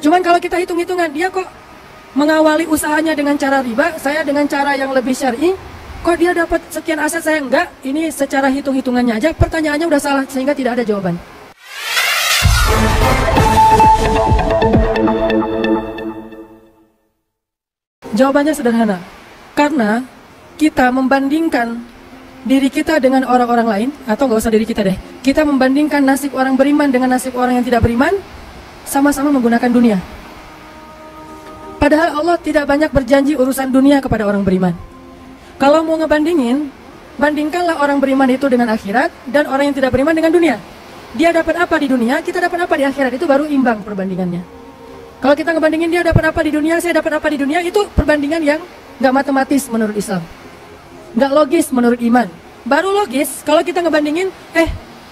Cuman kalau kita hitung-hitungan, dia kok mengawali usahanya dengan cara riba, saya dengan cara yang lebih syar'i, kok dia dapat sekian aset, saya enggak. Ini secara hitung-hitungannya aja, pertanyaannya udah salah, sehingga tidak ada jawaban. Jawabannya sederhana, karena kita membandingkan diri kita dengan orang-orang lain, atau nggak usah diri kita deh, kita membandingkan nasib orang beriman dengan nasib orang yang tidak beriman, sama-sama menggunakan dunia. Padahal Allah tidak banyak berjanji urusan dunia kepada orang beriman. Kalau mau ngebandingin, bandingkanlah orang beriman itu dengan akhirat, dan orang yang tidak beriman dengan dunia. Dia dapat apa di dunia, kita dapat apa di akhirat, itu baru imbang perbandingannya. Kalau kita ngebandingin dia dapat apa di dunia, saya dapat apa di dunia, itu perbandingan yang nggak matematis menurut Islam, nggak logis menurut iman. Baru logis kalau kita ngebandingin,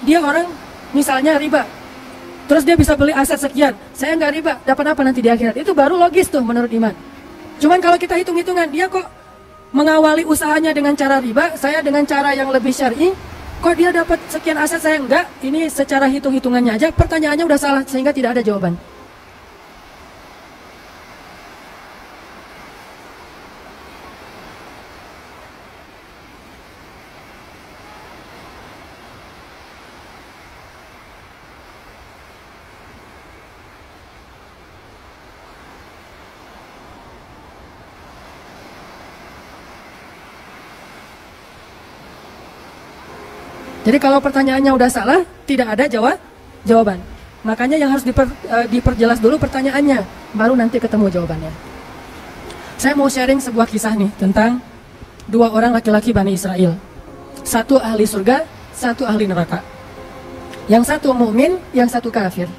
dia orang misalnya riba, terus dia bisa beli aset sekian, saya nggak riba, dapat apa nanti di akhirat, itu baru logis tuh menurut iman. Cuman kalau kita hitung-hitungan, dia kok mengawali usahanya dengan cara riba, saya dengan cara yang lebih syar'i, kok dia dapat sekian aset, saya enggak. Ini secara hitung-hitungannya aja, pertanyaannya udah salah, sehingga tidak ada jawaban. Jadi kalau pertanyaannya udah salah, tidak ada jawaban. Makanya yang harus diperjelas dulu pertanyaannya, baru nanti ketemu jawabannya. Saya mau sharing sebuah kisah nih tentang dua orang laki-laki Bani Israel. Satu ahli surga, satu ahli neraka. Yang satu mukmin, yang satu kafir.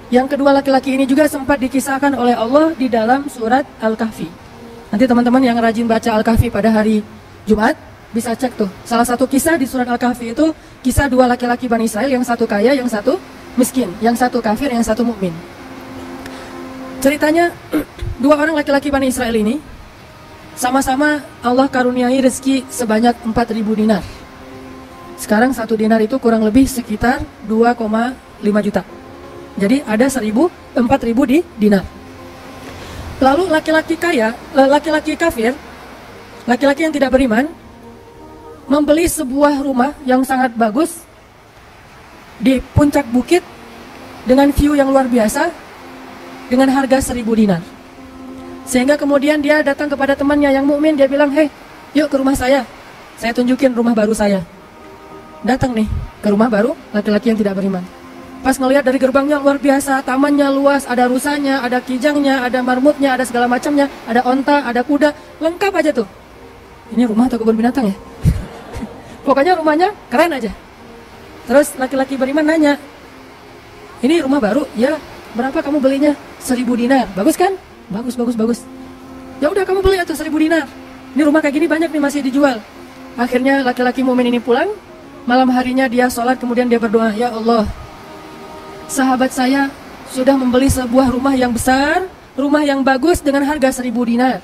Yang kedua laki-laki ini juga sempat dikisahkan oleh Allah di dalam surat Al-Kahfi. Nanti teman-teman yang rajin baca Al-Kahfi pada hari Jumat, bisa cek tuh, salah satu kisah di surat Al-Kahfi itu kisah dua laki-laki Bani Israel, yang satu kaya, yang satu miskin, yang satu kafir, yang satu mukmin. Ceritanya, dua orang laki-laki Bani Israel ini sama-sama Allah karuniai rezeki sebanyak 4.000 dinar. Sekarang 1 dinar itu kurang lebih sekitar 2,5 juta. Jadi ada 4.000 di dinar. Lalu laki-laki kaya, laki-laki kafir, laki-laki yang tidak beriman, membeli sebuah rumah yang sangat bagus di puncak bukit dengan view yang luar biasa dengan harga 1.000 dinar. Sehingga kemudian dia datang kepada temannya yang mukmin, dia bilang, yuk ke rumah saya tunjukin rumah baru saya. Datang nih ke rumah baru laki-laki yang tidak beriman. Pas ngelihat dari gerbangnya luar biasa, tamannya luas, ada rusanya, ada kijangnya, ada marmutnya, ada segala macamnya, ada onta, ada kuda, lengkap aja tuh. Ini rumah atau kebun binatang ya? Pokoknya rumahnya keren aja. Terus laki-laki beriman nanya, ini rumah baru? Ya, berapa kamu belinya? 1.000 dinar. Bagus kan? Bagus. Ya udah kamu beli atau 1.000 dinar. Ini rumah kayak gini banyak nih masih dijual. Akhirnya laki-laki mukmin ini pulang. Malam harinya dia sholat, kemudian dia berdoa, ya Allah, sahabat saya sudah membeli sebuah rumah yang besar, rumah yang bagus dengan harga 1.000 dinar.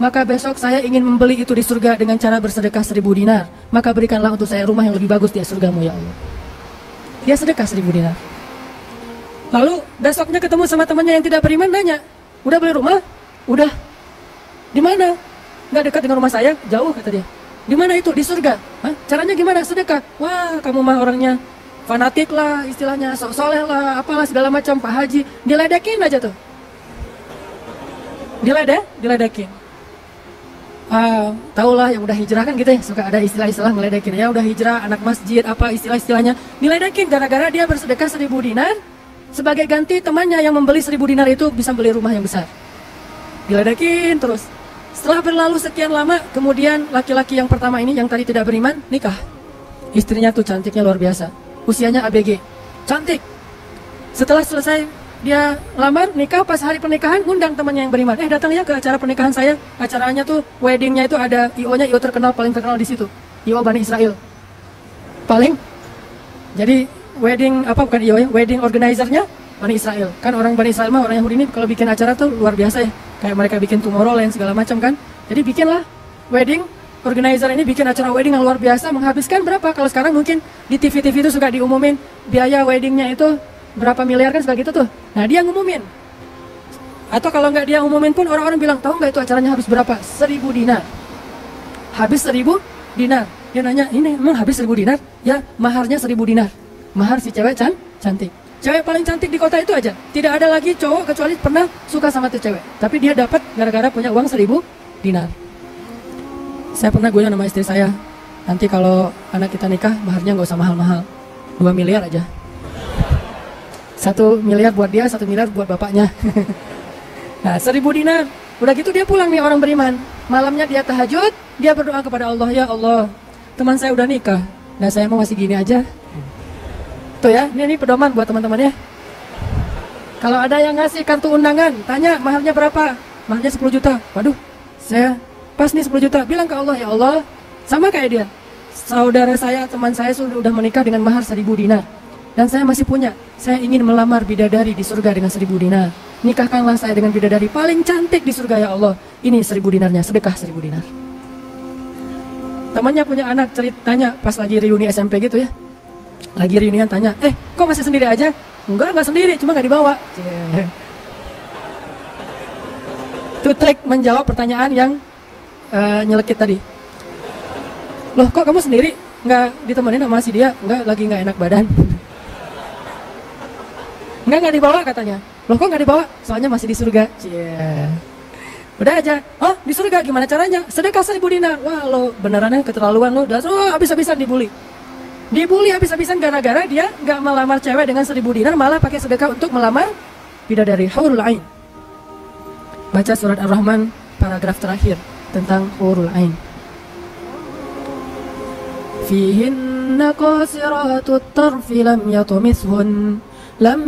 Maka besok saya ingin membeli itu di surga dengan cara bersedekah 1.000 dinar. Maka berikanlah untuk saya rumah yang lebih bagus di surgamu ya Allah. Dia sedekah 1.000 dinar. Lalu besoknya ketemu sama temannya yang tidak beriman, nanya, udah beli rumah? Udah. Di mana? Nggak dekat dengan rumah saya, jauh kata dia. Di mana itu? Di surga. Hah? Caranya gimana? Sedekah. Wah, kamu mah orangnya fanatik lah, istilahnya sok soleh lah, apalah segala macam, Pak Haji. Diledekin aja tuh. Diledekin. Tahulah yang udah hijrah kan gitu ya, suka ada istilah-istilah ngeledekin, ya udah hijrah, anak masjid, apa istilah-istilahnya, diledekin gara-gara dia bersedekah 1.000 dinar sebagai ganti temannya yang membeli 1.000 dinar itu bisa beli rumah yang besar. Diledekin terus. Setelah berlalu sekian lama, kemudian laki-laki yang pertama ini yang tadi tidak beriman nikah. Istrinya tuh cantiknya luar biasa, usianya ABG, cantik. Setelah selesai dia lamar, nikah, pas hari pernikahan ngundang temannya yang beriman, datang ya ke acara pernikahan saya. Acaranya tuh weddingnya itu ada IO-nya, IO terkenal, paling terkenal di situ, IO Bani Israel. Jadi wedding bukan IO ya, wedding organizer-nya Bani Israel. Kan orang Bani Israel mah, orang Yahudi ini kalau bikin acara tuh luar biasa ya. Kayak mereka bikin Tomorrowland segala macam kan. Jadi bikinlah wedding organizer ini bikin acara wedding yang luar biasa, menghabiskan berapa? Kalau sekarang mungkin di TV-TV itu suka diumumin biaya weddingnya itu berapa miliar kan, suka gitu tuh. Nah dia ngumumin Atau kalau nggak dia umumin pun orang-orang bilang, tahu nggak itu acaranya habis berapa? 1000 dinar. Habis 1000 dinar. Dia nanya, ini emang habis 1000 dinar? Ya, maharnya 1000 dinar. Mahar si cewek cantik. Cewek paling cantik di kota itu aja. Tidak ada lagi cowok kecuali pernah suka sama tuh cewek. Tapi dia dapat gara-gara punya uang 1000 dinar. Saya pernah guyon sama istri saya, nanti kalau anak kita nikah, maharnya nggak usah mahal-mahal. 2 miliar aja. 1 miliar buat dia, 1 miliar buat bapaknya. Nah, 1000 dinar. Udah gitu dia pulang nih orang beriman. Malamnya dia tahajud, dia berdoa kepada Allah, ya Allah, teman saya udah nikah, nah saya mau masih gini aja. Tuh ya, ini pedoman buat teman-teman ya. Kalau ada yang ngasih kartu undangan, tanya maharnya berapa? Maharnya 10 juta. Waduh, saya pas nih 10 juta. Bilang ke Allah, ya Allah, sama kayak dia. Saudara saya, teman saya sudah menikah dengan mahar 1000 dinar. Dan saya masih punya. Saya ingin melamar bidadari di surga dengan 1000 dinar. Nikahkanlah saya dengan bidadari paling cantik di surga, ya Allah. Ini 1000 dinarnya, sedekah 1000 dinar. Temannya punya anak, ceritanya pas lagi reuni SMP gitu ya. Lagi reunian tanya, kok masih sendiri aja? Enggak sendiri, cuma nggak dibawa. Itu trik menjawab pertanyaan yang nyelekit tadi. Loh, kok kamu sendiri? Nggak ditemenin sama si dia? Enggak, lagi nggak enak badan. Nggak dibawa katanya. Loh, kok nggak dibawa? Soalnya masih di surga. Udah aja. Oh, di surga gimana caranya? Sedekah 1000 dinar. Wah, lo benerannya keterlaluan lo. Habis-habisan dibully. Dibully habis-habisan gara-gara dia nggak melamar cewek dengan 1000 dinar, malah pakai sedekah untuk melamar bidadari hurul ain. Baca surat Ar-Rahman paragraf terakhir tentang hurul ain. Fihinna qasiratut tarfi lam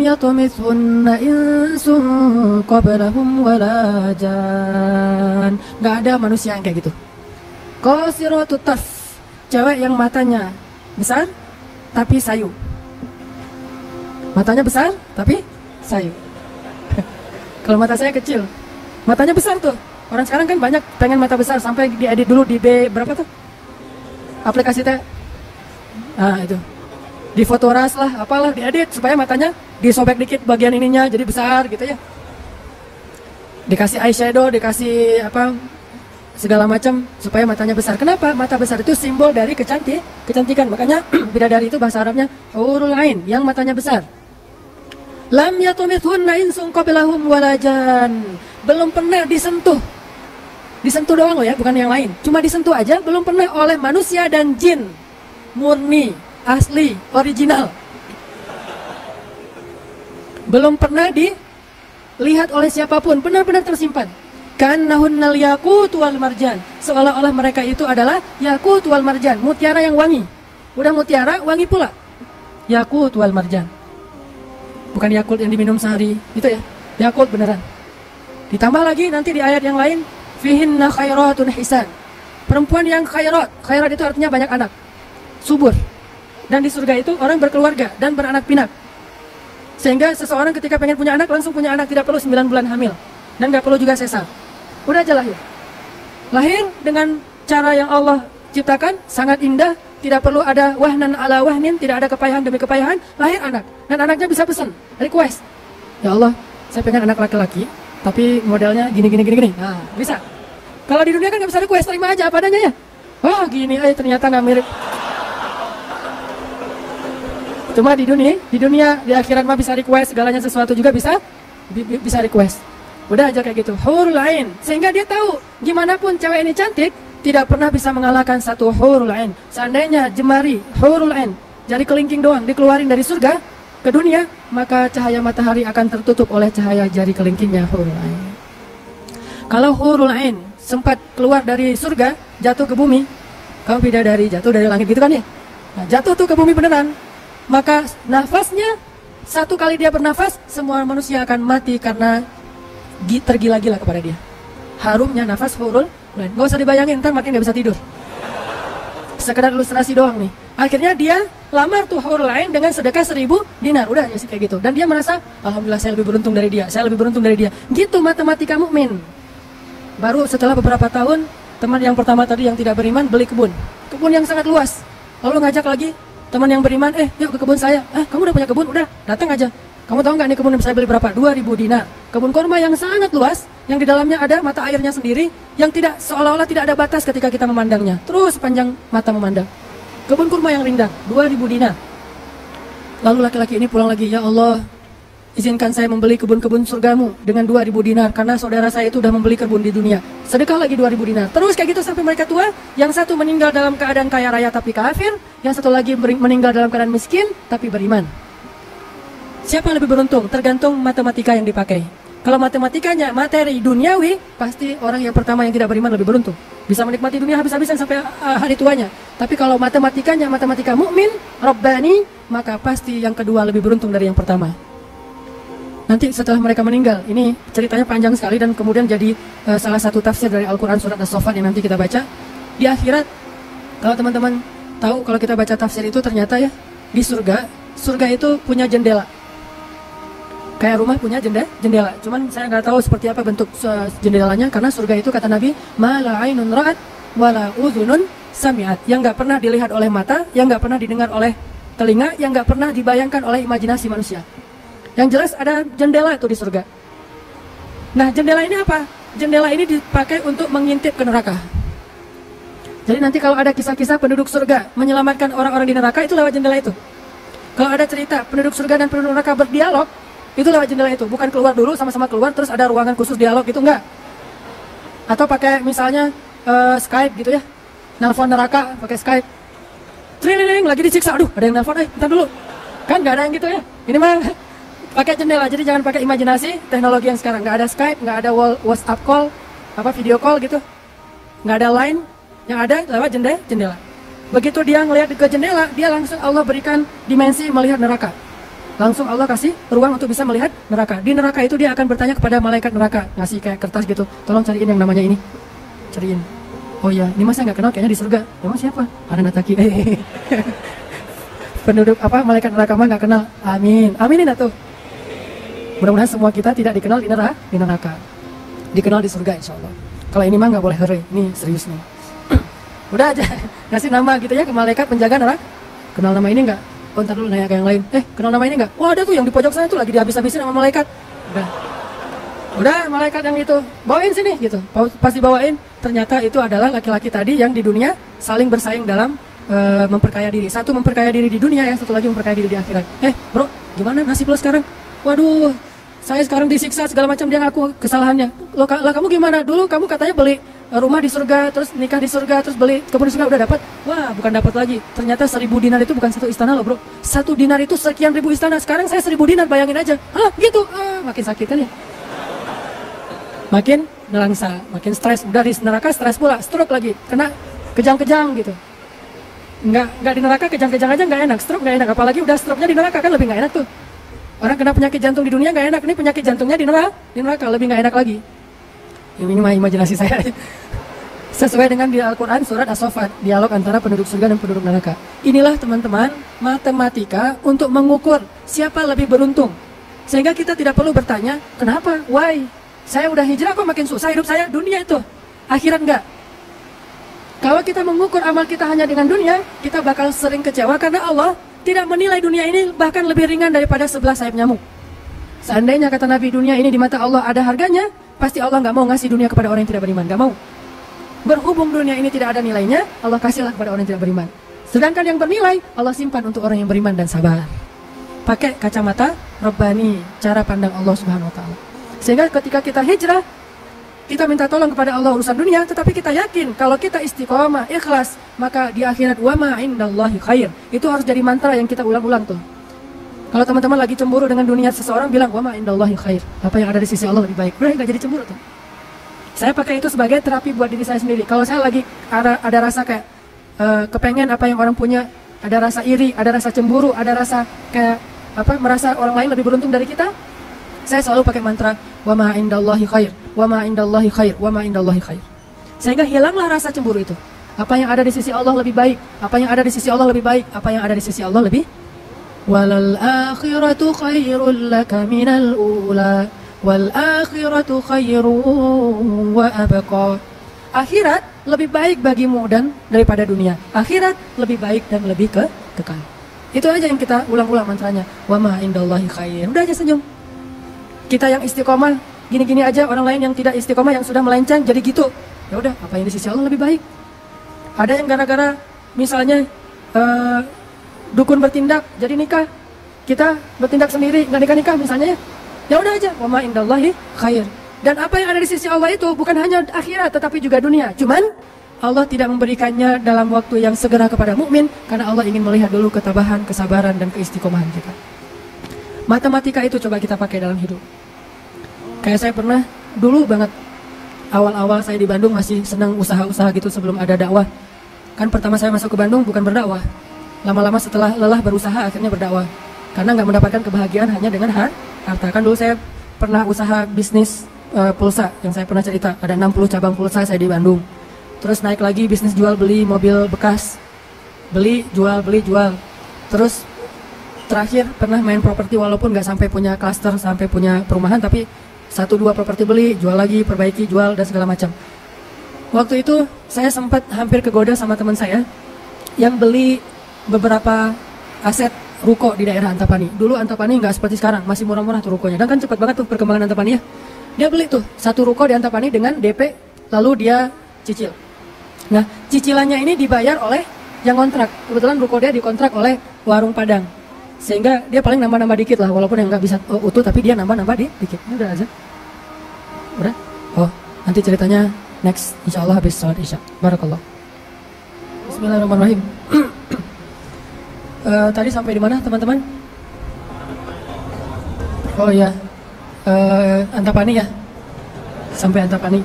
yatumithunna insun qablahum wala jan. Nggak ada manusia yang kayak gitu. Qasiratut tarf, cewek yang matanya besar tapi sayu. Matanya besar tapi sayu. Kalau mata saya kecil, matanya besar tuh. Orang sekarang kan banyak pengen mata besar, sampai diedit dulu di berapa tuh aplikasi teh. Nah itu di Fotoras lah, apalah, diedit supaya matanya disobek dikit bagian ininya jadi besar gitu ya. Dikasih eyeshadow, dikasih apa segala macam supaya matanya besar. Kenapa? Mata besar itu simbol dari kecantikan. Makanya bidadari itu bahasa Arabnya hurul ain, yang matanya besar. Lam yatumithunna insun qablahum walajan. Belum pernah disentuh. Disentuh doang loh ya, bukan yang lain. Cuma disentuh aja, belum pernah oleh manusia dan jin. Murni, asli, original. Belum pernah dilihat oleh siapapun, benar-benar tersimpan. Kannahunnal yaqut wal marjan. Seolah-olah mereka itu adalah yaqut wal marjan, mutiara yang wangi. Udah mutiara, wangi pula. Yaqut wal marjan. Bukan Yakult yang diminum sehari, itu ya. Yakult beneran. Ditambah lagi nanti di ayat yang lain, fihinna khairatun hisan. Perempuan yang khairat. Khairat itu artinya banyak anak, subur. Dan di surga itu orang berkeluarga dan beranak pinak. Sehingga seseorang ketika pengen punya anak, langsung punya anak, tidak perlu 9 bulan hamil. Dan gak perlu juga sesar. Udah aja lahir. Lahir dengan cara yang Allah ciptakan, sangat indah. Tidak perlu ada wahnan ala wahnin, tidak ada kepayahan demi kepayahan. Lahir anak. Dan anaknya bisa pesan, request. Ya Allah, saya pengen anak laki-laki, tapi modelnya gini. Nah, bisa. Kalau di dunia kan gak bisa request, terima aja apa adanya ya. Wah, gini ternyata gak mirip. Cuma di dunia, di akhirat mah bisa request, segalanya sesuatu juga bisa request. Udah aja kayak gitu, hurul ain. Sehingga dia tahu, gimana pun cewek ini cantik, tidak pernah bisa mengalahkan satu hurul ain. Seandainya jemari hurul ain, jari kelingking doang, dikeluarin dari surga ke dunia, maka cahaya matahari akan tertutup oleh cahaya jari kelingkingnya hurul ain. Kalau hurul ain sempat keluar dari surga, jatuh ke bumi, kamu bidadari jatuh dari langit gitu kan ya? Nah, jatuh tuh ke bumi beneran. Maka nafasnya, satu kali dia bernafas, semua manusia akan mati karena tergila-gila kepada dia. Harumnya nafas hurul ain. Gak usah dibayangin, ntar makin gak bisa tidur. Sekedar ilustrasi doang nih. Akhirnya dia lamar tuh hurul ain dengan sedekah 1000 dinar. Udah ya sih kayak gitu. Dan dia merasa, alhamdulillah saya lebih beruntung dari dia. Saya lebih beruntung dari dia. Gitu matematika mukmin. Baru setelah beberapa tahun, teman yang pertama tadi yang tidak beriman beli kebun. Kebun yang sangat luas. Lalu ngajak lagi teman yang beriman, yuk ke kebun saya. Kamu udah punya kebun? Udah, datang aja. Kamu tahu nggak nih kebun saya beli berapa? 2000 dinar. Kebun kurma yang sangat luas, yang di dalamnya ada mata airnya sendiri, yang tidak seolah-olah tidak ada batas ketika kita memandangnya. Terus panjang mata memandang. Kebun kurma yang rindang, 2000 dinar. Lalu laki-laki ini pulang lagi, ya Allah, izinkan saya membeli kebun-kebun surgamu dengan 2000 dinar, karena saudara saya itu sudah membeli kebun di dunia. Sedekah lagi 2000 dinar. Terus kayak gitu sampai mereka tua. Yang satu meninggal dalam keadaan kaya raya tapi kafir, yang satu lagi meninggal dalam keadaan miskin tapi beriman. Siapa lebih beruntung? Tergantung matematika yang dipakai. Kalau matematikanya materi duniawi, pasti orang yang pertama yang tidak beriman lebih beruntung. Bisa menikmati dunia habis-habisan sampai hari tuanya. Tapi kalau matematikanya matematika mukmin, Rabbani, maka pasti yang kedua lebih beruntung dari yang pertama. Nanti setelah mereka meninggal, ini ceritanya panjang sekali dan kemudian jadi salah satu tafsir dari Al-Quran surat As-Saffat yang nanti kita baca. Di akhirat, kalau teman-teman tahu, kalau kita baca tafsir itu ternyata ya, di surga itu punya jendela. Kayak rumah punya jendela. Cuman saya nggak tahu seperti apa bentuk jendelanya, karena surga itu kata Nabi, ma la ainun ra'at wa la udhunun sami'at. Yang nggak pernah dilihat oleh mata, yang nggak pernah didengar oleh telinga, yang nggak pernah dibayangkan oleh imajinasi manusia. Yang jelas ada jendela itu di surga. Nah, jendela ini apa? Jendela ini dipakai untuk mengintip ke neraka. Jadi nanti kalau ada kisah-kisah penduduk surga menyelamatkan orang-orang di neraka, itu lewat jendela itu. Kalau ada cerita penduduk surga dan penduduk neraka berdialog, itu lewat jendela itu. Bukan keluar dulu, sama-sama keluar terus ada ruangan khusus dialog, itu enggak. Atau pakai misalnya Skype gitu ya, nelfon neraka pakai Skype. Triling, lagi disiksa, aduh ada yang nelfon, bentar dulu. Kan nggak ada yang gitu ya. Ini mah pakai jendela, jadi jangan pakai imajinasi teknologi yang sekarang. Nggak ada Skype, nggak ada WhatsApp call, video call gitu, nggak ada Line. Yang ada lewat jendela. Begitu dia ngelihat ke jendela, dia langsung Allah berikan dimensi melihat neraka. Langsung Allah kasih ruang untuk bisa melihat neraka. Di neraka itu dia akan bertanya kepada malaikat neraka, ngasih kayak kertas gitu, tolong cariin yang namanya ini, cariin. Oh iya, ini masa nggak kenal, kayaknya di surga. Emang siapa? Ada Nataki. Penduduk malaikat neraka mah nggak kenal. Amin, aminin atuh. Mudah-mudahan semua kita tidak dikenal di neraka, dikenal di surga insya Allah. Kalau ini mah nggak boleh hore, ini serius nih. Udah aja ngasih nama gitu ya ke malaikat penjaga neraka. Kenal nama ini nggak? Oh, ntar dulu nanya ke yang lain. Kenal nama ini nggak? Wah, ada tuh yang di pojok sana tuh lagi dihabis-habisin sama malaikat. Udah malaikat yang itu bawain sini gitu. Pas dibawain, ternyata itu adalah laki-laki tadi yang di dunia saling bersaing dalam memperkaya diri. Satu memperkaya diri di dunia, yang satu lagi memperkaya diri di akhirat. Bro, gimana nasib lo sekarang? Waduh, saya sekarang disiksa segala macam, dia ngaku kesalahannya. Lah kamu gimana? Dulu kamu katanya beli rumah di surga, terus nikah di surga, terus beli kebun di surga, udah dapat. Wah, bukan dapat lagi. Ternyata 1000 dinar itu bukan satu istana loh, bro. 1 dinar itu sekian ribu istana. Sekarang saya 1000 dinar, bayangin aja. Gitu. Makin sakit kan ya? Makin nelangsa, makin stres. Udah di neraka stres pula, stroke lagi, kena kejang-kejang gitu. Nggak di neraka kejang-kejang aja nggak enak, stroke nggak enak. Apalagi udah stroke-nya di neraka kan lebih nggak enak tuh. Orang kena penyakit jantung di dunia nggak enak, ini penyakit jantungnya di neraka lebih nggak enak lagi. Ini mah imajinasi saya. Sesuai dengan di Al-Quran surat As-Saffat, dialog antara penduduk surga dan penduduk neraka. Inilah teman-teman matematika untuk mengukur siapa lebih beruntung. Sehingga kita tidak perlu bertanya, kenapa? Why? Saya udah hijrah kok makin susah hidup saya, dunia itu. Akhirat enggak. Kalau kita mengukur amal kita hanya dengan dunia, kita bakal sering kecewa karena Allah tidak menilai dunia ini bahkan lebih ringan daripada 11 sayap nyamuk. Seandainya kata Nabi dunia ini di mata Allah ada harganya, pasti Allah nggak mau ngasih dunia kepada orang yang tidak beriman, nggak mau. Berhubung dunia ini tidak ada nilainya, Allah kasihlah kepada orang yang tidak beriman. Sedangkan yang bernilai, Allah simpan untuk orang yang beriman dan sabar. Pakai kacamata Rabbani, cara pandang Allah Subhanahu Wa Taala. Sehingga ketika kita hijrah, kita minta tolong kepada Allah urusan dunia, tetapi kita yakin kalau kita istiqomah, ikhlas, maka di akhirat wa ma indallahi khair. Itu harus jadi mantra yang kita ulang-ulang tuh. Kalau teman-teman lagi cemburu dengan dunia seseorang, bilang wa ma indallahi khair. Apa yang ada di sisi Allah lebih baik. Udah nggak jadi cemburu tuh. Saya pakai itu sebagai terapi buat diri saya sendiri. Kalau saya lagi ada rasa kayak kepengen apa yang orang punya, ada rasa iri, ada rasa cemburu, ada rasa kayak merasa orang lain lebih beruntung dari kita, saya selalu pakai mantra wa ma indallahi khair, wa ma indallahi khair, wa ma indallahi khair. Sehingga hilanglah rasa cemburu itu. Apa yang ada di sisi Allah lebih baik, apa yang ada di sisi Allah lebih baik, apa yang ada di sisi Allah lebih. Walal akhiratu khairul laka minal ula, wal akhiratu khairun wa abqa. Akhirat lebih baik bagimu dan daripada dunia. Akhirat lebih baik dan lebih kekal. Itu aja yang kita ulang-ulang mantranya. Wa ma indallahi khair. Udah aja senyum. Kita yang istiqomah gini-gini aja, orang lain yang tidak istiqomah yang sudah melenceng jadi gitu. Ya udah, apa yang di sisi Allah lebih baik. Ada yang gara-gara misalnya dukun bertindak jadi nikah, kita bertindak sendiri nggak nikah-nikah misalnya ya. Ya udah aja, wa ma indallahi khair. Dan apa yang ada di sisi Allah itu bukan hanya akhirat tetapi juga dunia. Cuman Allah tidak memberikannya dalam waktu yang segera kepada mukmin karena Allah ingin melihat dulu ketabahan, kesabaran dan keistiqomahan kita. Matematika itu coba kita pakai dalam hidup. Kayak saya pernah dulu banget awal-awal saya di Bandung masih senang usaha-usaha gitu sebelum ada dakwah. Kan pertama saya masuk ke Bandung bukan berdakwah. Lama-lama setelah lelah berusaha akhirnya berdakwah. Karena nggak mendapatkan kebahagiaan hanya dengan harta. Kan dulu saya pernah usaha bisnis pulsa yang saya pernah cerita. Ada 60 cabang pulsa saya di Bandung. Terus naik lagi bisnis jual beli mobil bekas. Beli, jual. Terus terakhir pernah main properti walaupun nggak sampai punya klaster, sampai punya perumahan, tapi 1-2 properti beli, jual lagi, perbaiki, jual, dan segala macam. Waktu itu saya sempat hampir kegoda sama teman saya yang beli beberapa aset ruko di daerah Antapani. Dulu Antapani nggak seperti sekarang, masih murah-murah tuh rukonya. Dan kan cepat banget tuh perkembangan Antapani ya. Dia beli tuh 1 ruko di Antapani dengan DP, lalu dia cicil. Nah, cicilannya ini dibayar oleh yang kontrak. Kebetulan ruko dia dikontrak oleh warung Padang. Sehingga dia paling nambah-nambah dikit lah, walaupun yang nggak bisa utuh, tapi dia nambah-nambah dikit. Ini udah aja. Udah? Oh, nanti ceritanya next, insya Allah habis sholat isya. Barakallah. Bismillahirrahmanirrahim. Tadi sampai di mana teman-teman? Oh iya, Antapani ya. Sampai Antapani.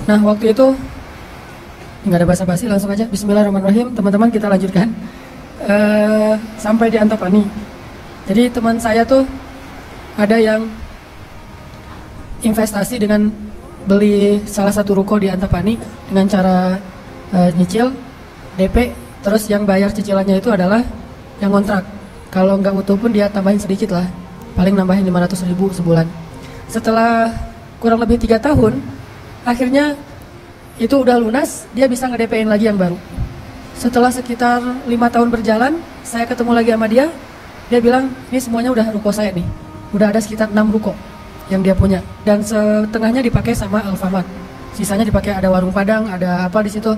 Nah waktu itu nggak ada basa-basi, langsung aja Bismillahirrahmanirrahim. Teman-teman kita lanjutkan. Sampai di Antapani. Jadi teman saya tuh ada yang investasi dengan beli salah satu ruko di Antapani dengan cara nyicil DP, terus yang bayar cicilannya itu adalah yang kontrak. Kalau nggak utuh pun dia tambahin sedikit lah, paling nambahin 500.000 sebulan. Setelah kurang lebih 3 tahun, akhirnya itu udah lunas, dia bisa nge-DP-in lagi yang baru. Setelah sekitar 5 tahun berjalan, saya ketemu lagi sama dia. Dia bilang, ini semuanya udah ruko saya nih. Udah ada sekitar 6 ruko yang dia punya. Dan setengahnya dipakai sama Alfamart. Sisanya dipakai ada warung Padang, ada apa di situ.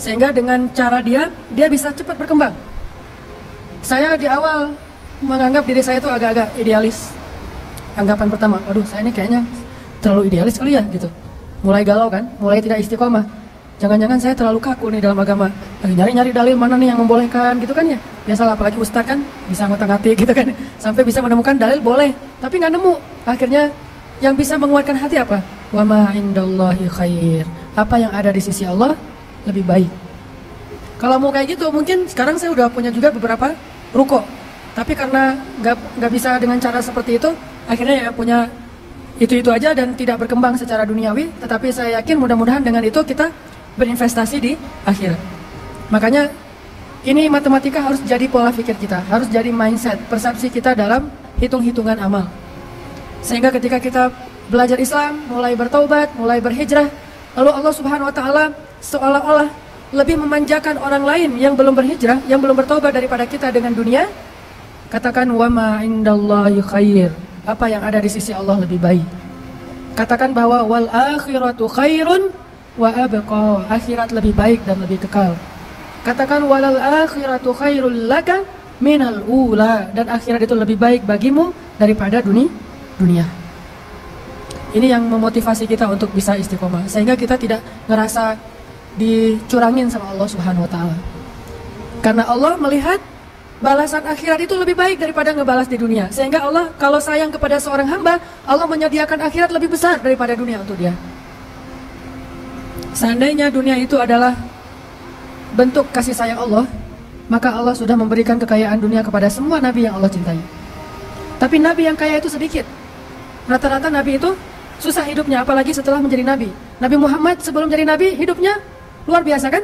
Sehingga dengan cara dia bisa cepat berkembang. Saya di awal menganggap diri saya itu agak-agak idealis. Anggapan pertama, aduh saya ini kayaknya terlalu idealis kali ya gitu. Mulai galau kan, mulai tidak istiqomah. Jangan-jangan saya terlalu kaku nih dalam agama. Nyari-nyari dalil mana nih yang membolehkan gitu kan ya. Biasalah apalagi ustaz kan bisa ngotak-ngatik gitu kan. Sampai bisa menemukan dalil boleh, tapi nggak nemu. Akhirnya yang bisa menguatkan hati apa? Wa ma indallahi khair. Apa yang ada di sisi Allah lebih baik. Kalau mau kayak gitu mungkin sekarang saya udah punya juga beberapa ruko. Tapi karena nggak bisa dengan cara seperti itu, akhirnya ya punya itu aja dan tidak berkembang secara duniawi. Tetapi saya yakin mudah-mudahan dengan itu kita berinvestasi di akhirat. Makanya ini matematika harus jadi pola pikir kita, harus jadi mindset, persepsi kita dalam hitung-hitungan amal. Sehingga ketika kita belajar Islam, mulai bertaubat, mulai berhijrah, lalu Allah Subhanahu wa taala seolah-olah lebih memanjakan orang lain yang belum berhijrah, yang belum bertaubat daripada kita dengan dunia. Katakan wa ma indallahi khair. Apa yang ada di sisi Allah lebih baik. Katakan bahwa wal akhiratu khairun wa abqa. Akhirat lebih baik dan lebih kekal. Katakan walal akhiratu khairul laka minal ula. Dan akhirat itu lebih baik bagimu daripada dunia. Ini yang memotivasi kita untuk bisa istiqomah, sehingga kita tidak ngerasa dicurangin sama Allah Subhanahu wa taala. Karena Allah melihat balasan akhirat itu lebih baik daripada ngebalas di dunia. Sehingga Allah kalau sayang kepada seorang hamba, Allah menyediakan akhirat lebih besar daripada dunia untuk dia. Seandainya dunia itu adalah bentuk kasih sayang Allah, maka Allah sudah memberikan kekayaan dunia kepada semua nabi yang Allah cintai. Tapi nabi yang kaya itu sedikit. Rata-rata nabi itu susah hidupnya, apalagi setelah menjadi nabi. Nabi Muhammad sebelum jadi nabi hidupnya luar biasa kan?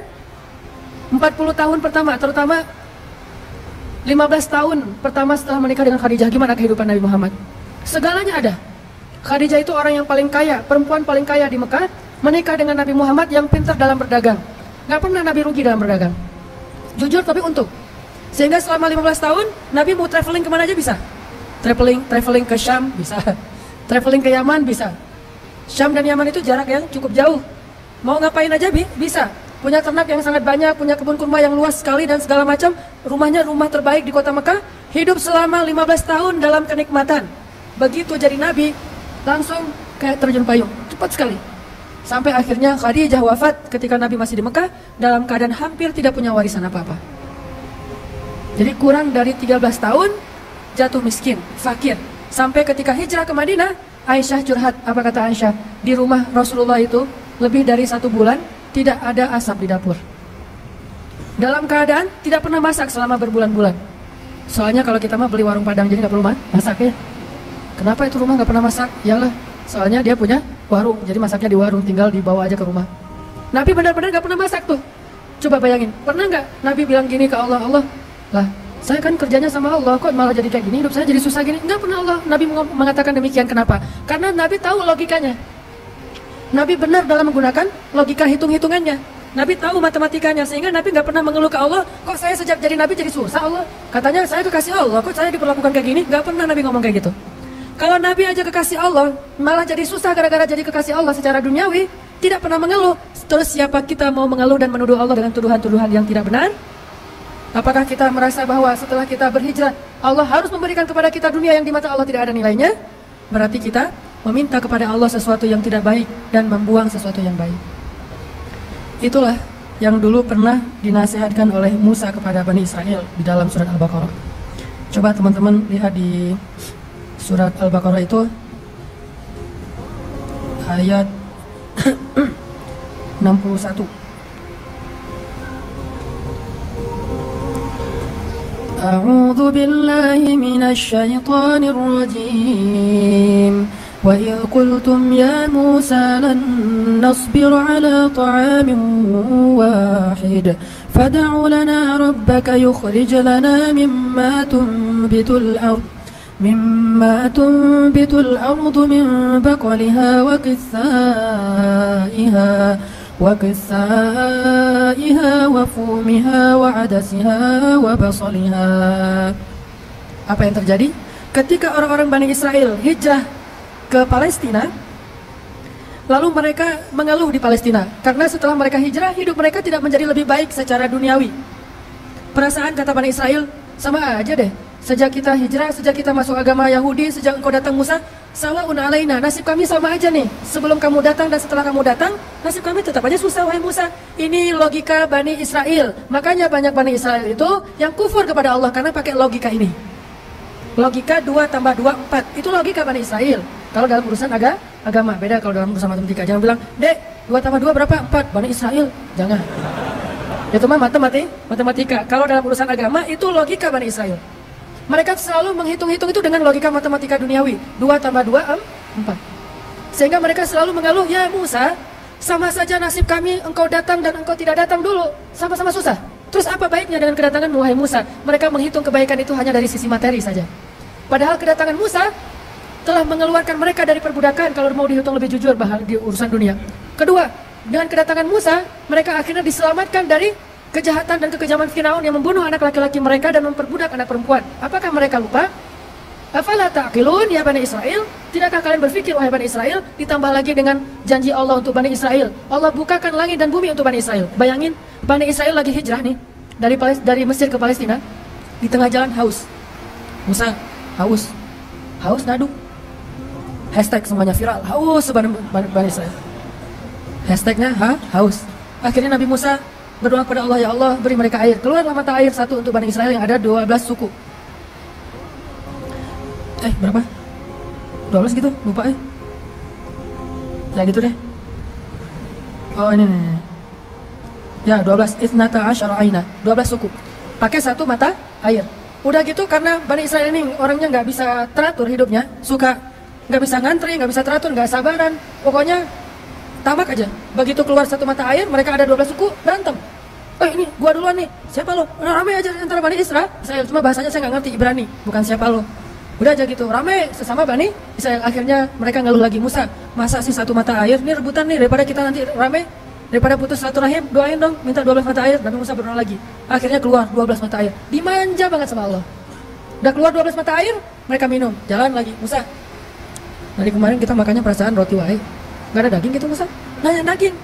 40 tahun pertama, terutama 15 tahun pertama setelah menikah dengan Khadijah, gimana kehidupan Nabi Muhammad? Segalanya ada. Khadijah itu orang yang paling kaya, perempuan paling kaya di Mekah, menikah dengan Nabi Muhammad yang pintar dalam berdagang. Gak pernah Nabi rugi dalam berdagang. Jujur tapi untung. Sehingga selama 15 tahun Nabi mau traveling kemana aja bisa. Traveling ke Syam bisa. Traveling ke Yaman bisa. Syam dan Yaman itu jarak yang cukup jauh. Mau ngapain aja bisa. Punya ternak yang sangat banyak, punya kebun kurma yang luas sekali dan segala macam. Rumahnya rumah terbaik di kota Mekah. Hidup selama 15 tahun dalam kenikmatan. Begitu jadi Nabi, langsung kayak terjun payung. Cepat sekali. Sampai akhirnya Khadijah wafat ketika Nabi masih di Mekah dalam keadaan hampir tidak punya warisan apa-apa. Jadi kurang dari 13 tahun jatuh miskin, fakir. Sampai ketika hijrah ke Madinah, Aisyah curhat. Apa kata Aisyah? Di rumah Rasulullah itu lebih dari 1 bulan tidak ada asap di dapur. Dalam keadaan tidak pernah masak selama berbulan-bulan. Soalnya kalau kita mah beli warung Padang jadi nggak perlu masak ya. Kenapa itu rumah nggak pernah masak? Yalah, soalnya dia punya warung, jadi masaknya di warung, tinggal dibawa aja ke rumah. Nabi benar-benar nggak pernah masak tuh. Coba bayangin, pernah nggak Nabi bilang gini ke Allah, Allah, lah saya kan kerjanya sama Allah, kok malah jadi kayak gini, hidup saya jadi susah gini? Nggak pernah Allah Nabi mengatakan demikian. Kenapa? Karena Nabi tahu logikanya. Nabi benar dalam menggunakan logika hitung-hitungannya. Nabi tahu matematikanya, sehingga Nabi nggak pernah mengeluh ke Allah, kok saya sejak jadi Nabi jadi susah Allah. Katanya saya kekasih Allah, kok saya diperlakukan kayak gini? Nggak pernah Nabi ngomong kayak gitu. Kalau Nabi aja kekasih Allah, malah jadi susah gara-gara jadi kekasih Allah secara duniawi, tidak pernah mengeluh. Terus siapa kita mau mengeluh dan menuduh Allah dengan tuduhan-tuduhan yang tidak benar? Apakah kita merasa bahwa setelah kita berhijrah, Allah harus memberikan kepada kita dunia yang di mata Allah tidak ada nilainya? Berarti kita meminta kepada Allah sesuatu yang tidak baik dan membuang sesuatu yang baik. Itulah yang dulu pernah dinasihatkan oleh Musa kepada Bani Israel di dalam surat Al-Baqarah. Coba teman-teman lihat di surat Al-Baqarah itu ayat 61. A'udzu billahi minasy syaithanir rajim. وَإِذْ قُلْتُمْ يَا مُوسَى لَن نَّصْبِرَ عَلَى طَعَامٍ وَاحِدٍ فَادْعُ لَنَا رَبَّكَ يُخْرِجْ لَنَا مِمَّا تُنبِتُ الْأَرْضُ مِن بَقْلِهَا وَقِثَّائِهَا وَفُومِهَا وَعَدَسِهَا وَبَصَلِهَا. Apa yang terjadi? Ketika orang-orang Bani Israel hijrah ke Palestina, lalu mereka mengeluh di Palestina karena setelah mereka hijrah, hidup mereka tidak menjadi lebih baik secara duniawi. Perasaan kata Bani Israel, sama aja deh, sejak kita hijrah, sejak kita masuk agama Yahudi, sejak engkau datang Musa, sawa'un alaina, nasib kami sama aja nih. Sebelum kamu datang dan setelah kamu datang, nasib kami tetap aja susah, wahai Musa. Ini logika Bani Israel. Makanya banyak Bani Israel itu yang kufur kepada Allah karena pakai logika ini. Logika 2 tambah 2, 4. Itu logika Bani Israel. Kalau dalam urusan agama, beda kalau dalam urusan matematika. Jangan bilang, Dek, 2 tambah 2 berapa? 4. Bani Israel. Jangan. Itu mah matematika. Kalau dalam urusan agama, itu logika Bani Israel. Mereka selalu menghitung-hitung itu dengan logika matematika duniawi. 2 tambah 2, 4. Sehingga mereka selalu mengeluh, ya Musa, sama saja nasib kami, engkau datang dan engkau tidak datang dulu. Sama-sama susah. Terus apa baiknya dengan kedatangan wahai Musa? Mereka menghitung kebaikan itu hanya dari sisi materi saja. Padahal kedatangan Musa telah mengeluarkan mereka dari perbudakan kalau mau dihitung lebih jujur di urusan dunia. Kedua, dengan kedatangan Musa, mereka akhirnya diselamatkan dari kejahatan dan kekejaman Firaun yang membunuh anak laki-laki mereka dan memperbudak anak perempuan. Apakah mereka lupa? Afala ta'qilun ya Bani Israel? Tidakkah kalian berpikir wahai Bani Israel? Ditambah lagi dengan janji Allah untuk Bani Israel. Allah bukakan langit dan bumi untuk Bani Israel. Bayangin, Bani Israel lagi hijrah nih dari Mesir ke Palestina. Di tengah jalan haus. Musa haus nadu. Hashtag semuanya viral, haus Bani Israel. Hashtagnya haus. Akhirnya Nabi Musa berdoa kepada Allah, ya Allah beri mereka air. Keluarlah mata air satu untuk Bani Israel yang ada 12 suku. Berapa? 12 gitu? Lupa ya gitu deh. Oh ini. Ya 12, Ithnata asyara aina, 12 suku. Pakai satu mata air. Udah gitu karena Bani Israel ini orangnya nggak bisa teratur hidupnya, suka nggak bisa ngantri, nggak bisa teratur, nggak sabaran. Pokoknya tamak aja. Begitu keluar satu mata air, mereka ada 12 suku berantem. Ini gua duluan nih. Siapa lo? Ramai aja antara Bani Israel. Cuma bahasanya saya nggak ngerti Ibrani, bukan siapa lo. Udah aja gitu, ramai sesama Bani Israel. Akhirnya mereka ngeluh lagi, Musa, masa sih satu mata air? Ini rebutan nih, daripada kita nanti ramai. Daripada putus silaturahim, doain dong, minta 12 mata air. Nabi Musa berdoa lagi. Akhirnya keluar 12 mata air. Dimanja banget sama Allah. Udah keluar 12 mata air, mereka minum. Jalan lagi, Musa. Dari kemarin kita makannya perasaan roti wae. Gak ada daging gitu Musa? Nanya daging.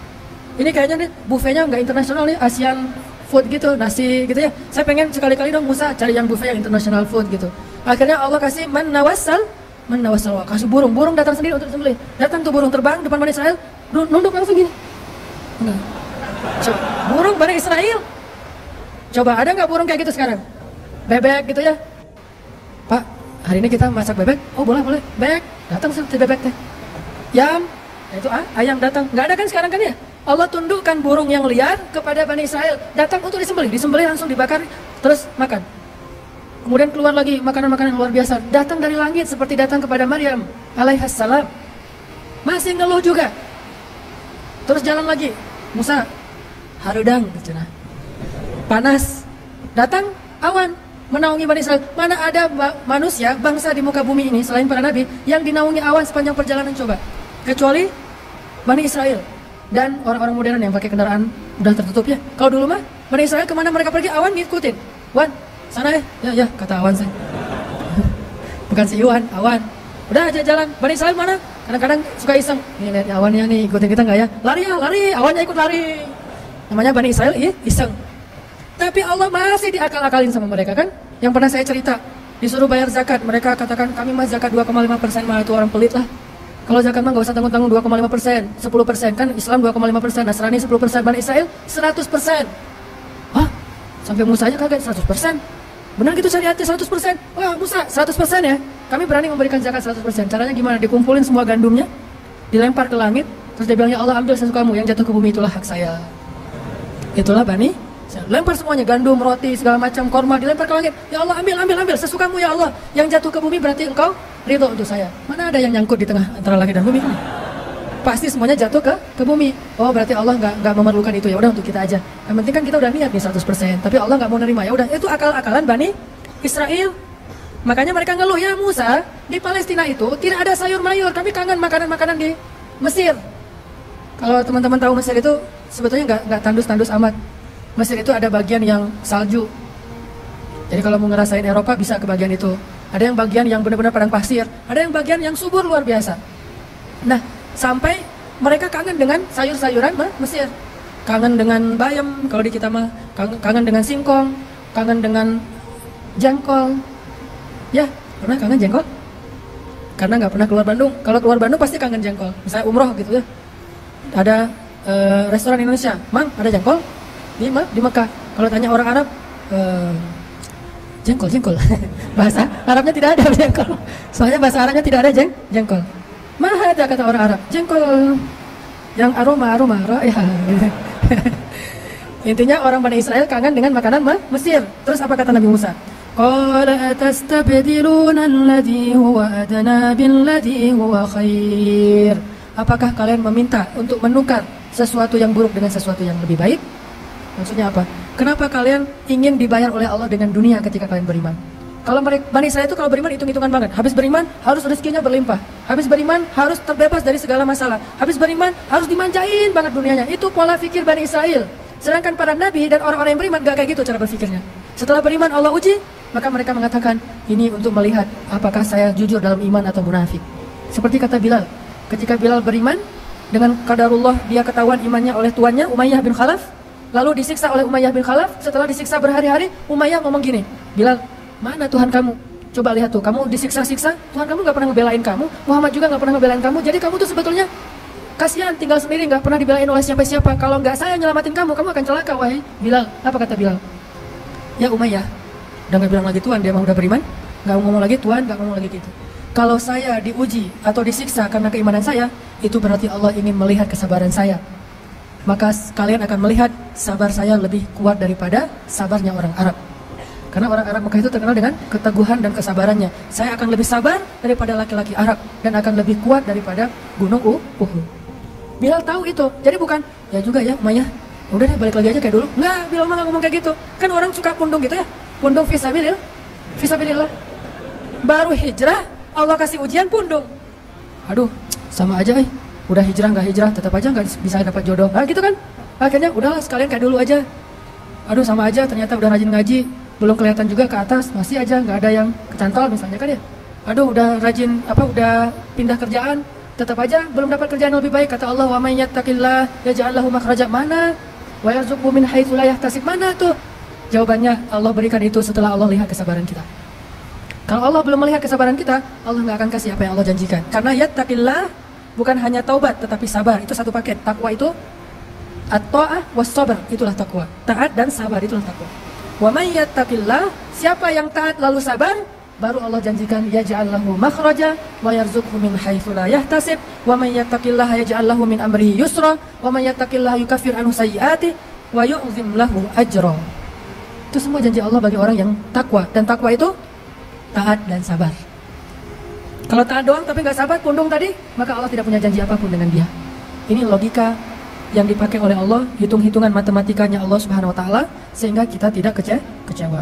Ini kayaknya nih buffetnya nggak internasional nih, Asian food gitu, nasi gitu ya. Saya pengen sekali-kali dong Musa cari yang buffet yang international food gitu. Akhirnya Allah kasih manawasal, kasih burung datang sendiri untuk disembelih. Datang tuh burung terbang depan Bani Israel, nunduk langsung gini. Enggak. Coba, burung Bani Israel. Coba ada nggak burung kayak gitu sekarang? Bebek gitu ya. Pak, hari ini kita masak bebek. Oh boleh. Bebek, datang si bebek teh. Yam, itu ayam datang. Nggak ada kan sekarang kan ya? Allah tundukkan burung yang liar kepada Bani Israel. Datang untuk disembelih langsung dibakar, terus makan. Kemudian keluar lagi makanan-makanan luar biasa. Datang dari langit seperti datang kepada Maryam alaihissalam. Masih ngeluh juga. Terus jalan lagi. Musa, harudang, panas. Datang awan menaungi Bani Israel. Mana ada manusia, bangsa di muka bumi ini selain para nabi yang dinaungi awan sepanjang perjalanan coba. Kecuali Bani Israel dan orang-orang modern yang pakai kendaraan udah tertutup ya. Kalau dulu mah Bani Israel kemana mereka pergi awan ngikutin. Wan, sana ya kata awan saya. Bukan si Iwan, awan. Udah aja jalan. Bani Israel mana? Kadang-kadang suka iseng. Nih lihat awannya nih, ikutin kita nggak ya? Lari, awannya ikut lari. Namanya Bani Israel, iseng. Tapi Allah masih diakal-akalin sama mereka kan? Yang pernah saya cerita, disuruh bayar zakat, mereka katakan kami mah zakat 2,5% mah itu orang pelit lah. Kalau zakat mah nggak usah tanggung-tanggung 2,5%, 10% kan Islam 2,5%, Nasrani 10%, Bani Israel 100%. Hah? Sampai Musa aja kaget 100%. Benar gitu syariatnya 100%. Wah Musa 100% ya. Kami berani memberikan zakat 100%. Caranya gimana? Dikumpulin semua gandumnya, dilempar ke langit, terus dia bilang ya Allah ambil sesukamu, yang jatuh ke bumi itulah hak saya. Itulah Bani. Lempar semuanya, gandum, roti, segala macam, korma dilempar ke langit. Ya Allah ambil sesukamu ya Allah. Yang jatuh ke bumi berarti engkau ridho untuk saya. Mana ada yang nyangkut di tengah antara langit dan bumi? Pasti semuanya jatuh ke bumi. Oh berarti Allah nggak memerlukan itu, ya udah untuk kita aja. Yang penting kan kita udah niat nih 100%. Tapi Allah nggak mau nerima, ya udah itu akal-akalan Bani Israel. Makanya mereka ngeluh, ya Musa di Palestina itu tidak ada sayur mayur, kami kangen makanan-makanan di Mesir. Kalau teman-teman tahu Mesir itu sebetulnya nggak tandus-tandus amat. Mesir itu ada bagian yang salju. Jadi kalau mau ngerasain Eropa bisa ke bagian itu. Ada yang bagian yang benar-benar padang pasir, ada yang bagian yang subur luar biasa. Nah, sampai mereka kangen dengan sayur-sayuran Mesir. Kangen dengan bayam, kalau di kita mah kangen dengan singkong, kangen dengan jengkol. Ya, pernah kangen jengkol? Karena nggak pernah keluar Bandung. Kalau keluar Bandung pasti kangen jengkol. Misalnya umroh gitu ya. Ada restoran Indonesia, Mang, ada jengkol? Di Mekah. Kalau tanya orang Arab, jengkol. Bahasa Arabnya tidak ada jengkol. Soalnya bahasa Arabnya tidak ada jengkol. Maha ada kata orang Arab, jengkol yang aroma ya. Intinya orang Bani Israel kangen dengan makanan Mesir. Terus apa kata Nabi Musa? Qala atastabdiluna alladhi huwa adna billadhi huwa khair. Apakah kalian meminta untuk menukar sesuatu yang buruk dengan sesuatu yang lebih baik? Maksudnya apa? Kenapa kalian ingin dibayar oleh Allah dengan dunia ketika kalian beriman? Kalau Bani Israel itu kalau beriman hitung-hitungan banget. Habis beriman harus rezekinya berlimpah. Habis beriman harus terbebas dari segala masalah. Habis beriman harus dimanjain banget dunianya. Itu pola pikir Bani Israel. Sedangkan para nabi dan orang-orang yang beriman gak kayak gitu cara berpikirnya. Setelah beriman Allah uji, maka mereka mengatakan ini untuk melihat apakah saya jujur dalam iman atau munafik. Seperti kata Bilal, ketika Bilal beriman dengan qadarullah dia ketahuan imannya oleh tuannya Umayyah bin Khalaf, lalu disiksa oleh Umayyah bin Khalaf. Setelah disiksa berhari-hari, Umayyah ngomong gini, Bilal, mana Tuhan kamu? Coba lihat tuh, kamu disiksa-siksa, Tuhan kamu gak pernah ngebelain kamu, Muhammad juga gak pernah ngebelain kamu, jadi kamu tuh sebetulnya kasihan tinggal sendiri, gak pernah dibelain oleh siapa-siapa. Kalau gak saya nyelamatin kamu, kamu akan celaka, wahai Bilal. Apa kata Bilal? Ya Umayyah, udah gak bilang lagi Tuhan, dia mah udah beriman, gak ngomong lagi Tuhan, gak ngomong lagi gitu. Kalau saya diuji atau disiksa karena keimanan saya, itu berarti Allah ingin melihat kesabaran saya. Maka kalian akan melihat sabar saya lebih kuat daripada sabarnya orang Arab. Karena orang Arab Mekah itu terkenal dengan keteguhan dan kesabarannya. Saya akan lebih sabar daripada laki-laki Arab dan akan lebih kuat daripada gunung Uhud. Bilal tahu itu. Jadi bukan, ya juga ya Umayyah, udah deh balik lagi aja kayak dulu. Enggak, Bilal mah gak ngomong kayak gitu. Kan orang suka pundung gitu ya. Pundung fisabilillah. Baru hijrah, Allah kasih ujian pundung. Aduh, sama aja Udah hijrah nggak hijrah, tetap aja nggak bisa dapat jodoh. Nah gitu kan. Akhirnya udahlah sekalian kayak dulu aja. Aduh sama aja, ternyata udah rajin ngaji, belum kelihatan juga ke atas, masih aja nggak ada yang kecantol misalnya kan ya. Aduh udah rajin udah pindah kerjaan, tetap aja belum dapat kerjaan yang lebih baik. Kata Allah, wa may yattaqillah yaj'al lahu makhraja, mana? Wa yarzuqhu min haitsu la yahtasib, mana tuh? Jawabannya Allah berikan itu setelah Allah lihat kesabaran kita. Kalau Allah belum melihat kesabaran kita, Allah nggak akan kasih apa yang Allah janjikan. Karena yattaqillah bukan hanya taubat tetapi sabar, itu satu paket. Takwa itu at-ta'ah was-sabr, itulah takwa. Taat dan sabar itulah takwa. Wa may yattaqillah, siapa yang taat lalu sabar, baru Allah janjikan yaj'al lahu makhraja wa yarzuqhu min haitsu la yahtasib, wa may yattaqillaha yaj'al lahu min amrihi yusra, wa may yattaqillaha yukaffir anhu sayyi'atihi wa yu'zim lahu ajra. Itu semua janji Allah bagi orang yang takwa, dan takwa itu taat dan sabar. Kalau taat doang tapi nggak sabar, pundung tadi, maka Allah tidak punya janji apapun dengan dia. Ini logika yang dipakai oleh Allah, hitung-hitungan matematikanya Allah Subhanahu wa taala, sehingga kita tidak kecewa.